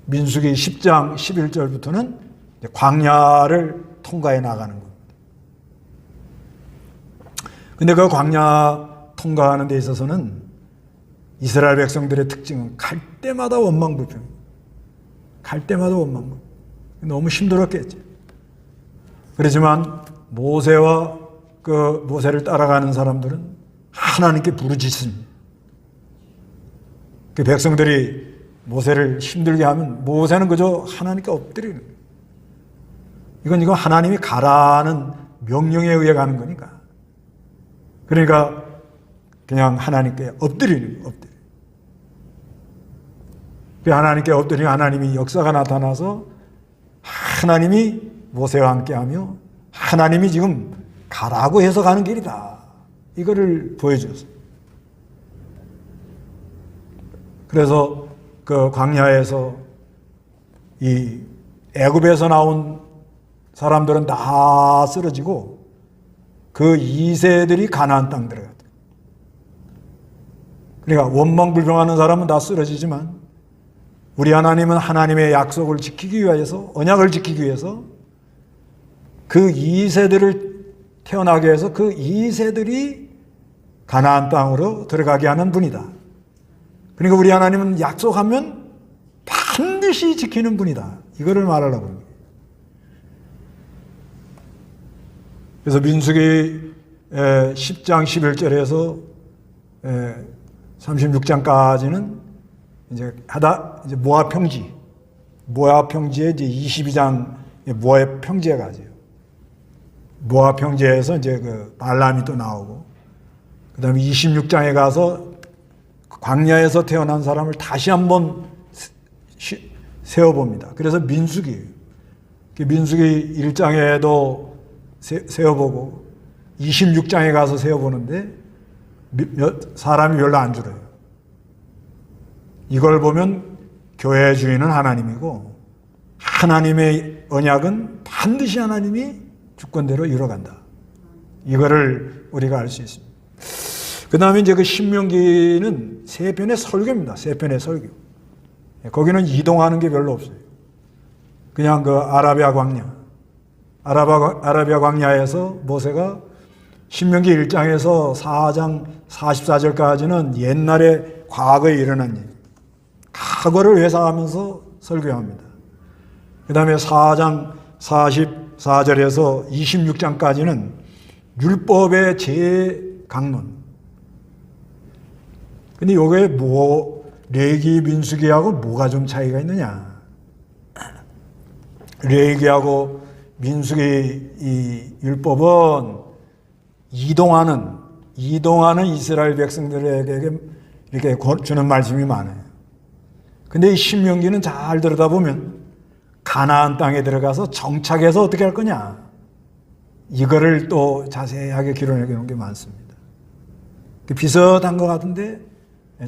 민수기 10장 11절부터는 광야를 통과해 나가는 겁니다. 근데 그 광야 통과하는 데 있어서는 이스라엘 백성들의 특징은 갈 때마다 원망불평. 갈 때마다 원망불평. 너무 힘들었겠죠. 그렇지만 모세와 그 모세를 따라가는 사람들은 하나님께 부르짖습니다. 그 백성들이 모세를 힘들게 하면 모세는 그저 하나님께 엎드리는 거예요. 이건 하나님이 가라는 명령에 의해 가는 거니까. 그러니까 그냥 하나님께 엎드리는 거예요. 하나님께 엎드리면 하나님이 역사가 나타나서 하나님이 모세와 함께하며 하나님이 지금 가라고 해서 가는 길이다. 이거를 보여줬어요. 그래서 그 광야에서 이 애굽에서 나온 사람들은 다 쓰러지고 그 2세들이 가나안 땅 들어갔다. 그러니까 원망불평하는 사람은 다 쓰러지지만 우리 하나님은 하나님의 약속을 지키기 위해서, 언약을 지키기 위해서 그 2세들을 태어나게 해서 그 2세들이 가나안 땅으로 들어가게 하는 분이다. 그러니까 우리 하나님은 약속하면 반드시 지키는 분이다. 이거를 말하려고 합니다. 그래서 민수기 10장 11절에서 36장까지는 이제 모압 평지, 모압 평지에 이제 22장 모압 평지에 가죠. 모압 평지에서 이제 그 발람이 또 나오고, 그 다음에 26장에 가서 광야에서 태어난 사람을 다시 한번 세워봅니다. 그래서 민수기예요. 민수기 1장에도 세워보고 26장에 가서 세워보는데 사람이 별로 안 줄어요. 이걸 보면 교회의 주인은 하나님이고 하나님의 언약은 반드시 하나님이 주권대로 이뤄간다. 이거를 우리가 알 수 있습니다. 그 다음에 이제 그 신명기는 세 편의 설교입니다. 세 편의 설교. 거기는 이동하는 게 별로 없어요. 그냥 그 아라비아 광야. 아라비아 광야에서 모세가 신명기 1장에서 4장 44절까지는 옛날에 과거에 일어난 일. 과거를 회상하면서 설교합니다. 그 다음에 4장 44절에서 26장까지는 율법의 재강론. 근데 요게 레위기 민수기하고 뭐가 좀 차이가 있느냐? 레위기하고 민수기 이 율법은 이동하는 이스라엘 백성들에게 이렇게 주는 말씀이 많아요. 근데 이 신명기는 잘 들여다보면 가나안 땅에 들어가서 정착해서 어떻게 할 거냐, 이거를 또 자세하게 기록해 놓은 게 많습니다. 비슷한 것 같은데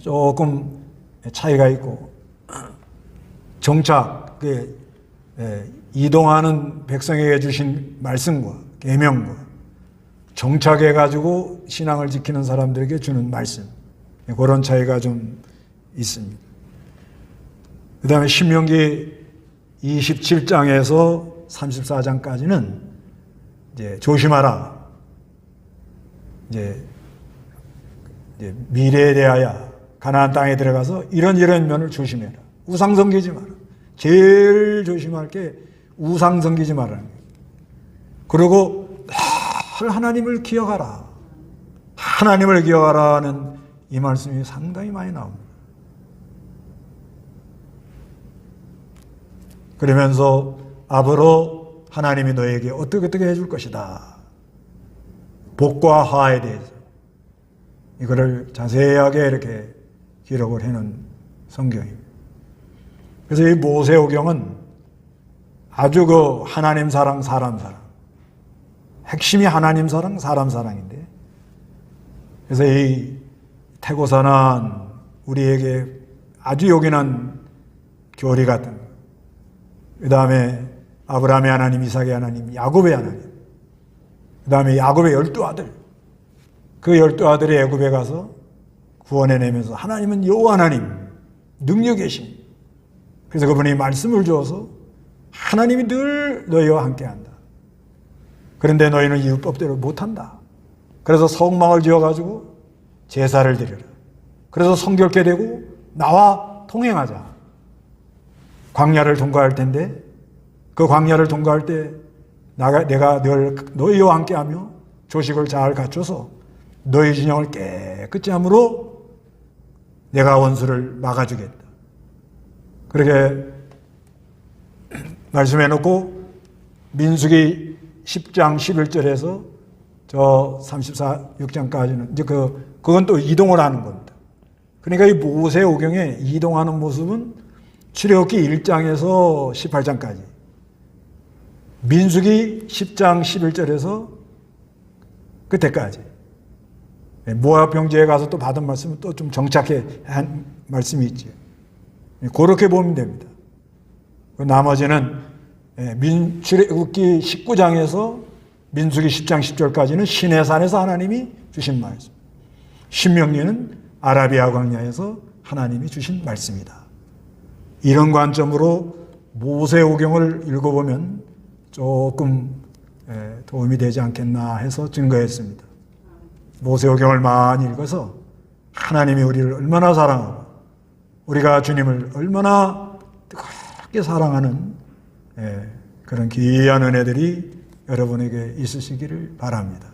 조금 차이가 있고, 정착, 이동하는 백성에게 주신 말씀과 계명과 정착해가지고 신앙을 지키는 사람들에게 주는 말씀, 그런 차이가 좀 있습니다. 그 다음에 신명기 27장에서 34장까지는 이제 조심하라. 이제 미래에 대하여 가나안 땅에 들어가서 이런 면을 조심해라. 우상 섬기지 마라. 제일 조심할 게 우상 섬기지 말라는 거예요. 그리고 늘 하나님을 기억하라. 하나님을 기억하라는 이 말씀이 상당히 많이 나옵니다. 그러면서 앞으로 하나님이 너에게 어떻게 해줄 것이다. 복과 화에 대해서 이거를 자세하게 이렇게 기록을 해놓은 성경입니다. 그래서 이 모세오경은 아주 그 하나님 사랑, 사람 사랑, 핵심이 하나님 사랑, 사람 사랑인데, 그래서 이 태고산한 우리에게 아주 요긴한 교리 같은, 그 다음에 아브라함의 하나님, 이삭의 하나님, 야곱의 하나님, 그 다음에 야곱의 12아들, 그 12아들이 애굽에 가서 구원해내면서 하나님은 여호와 하나님, 능력 계신, 그래서 그분이 말씀을 주어서 하나님이 늘 너희와 함께한다. 그런데 너희는 이 율법대로 못한다. 그래서 성막을 지어가지고 제사를 드려라. 그래서 성결케 되고 나와 통행하자. 광야를 통과할 텐데 그 광야를 통과할 때 내가 늘 너희와 함께하며 조식을 잘 갖춰서 너희 진영을 깨끗이 함으로 내가 원수를 막아주겠다. 그렇게 말씀해놓고 민수기 10장 11절에서 저 34, 6장까지는 이제 그건 또 이동을 하는 겁니다. 그러니까 이 모세오경에 이동하는 모습은 출애굽기 1장에서 18장까지, 민수기 10장 11절에서 그때까지, 모압 병제에 가서 또 받은 말씀은 또 좀 정착해 한 말씀이 있죠. 그렇게 보면 됩니다. 나머지는 출애굽기 19장에서 민수기 10장 10절까지는 시내산에서 하나님이 주신 말씀, 신명기는 아라비아 광야에서 하나님이 주신 말씀이다. 이런 관점으로 모세오경을 읽어보면 조금 도움이 되지 않겠나 해서 증거했습니다. 모세오경을 많이 읽어서 하나님이 우리를 얼마나 사랑하고 우리가 주님을 얼마나 뜨겁게 사랑하는 그런 귀한 은혜들이 여러분에게 있으시기를 바랍니다.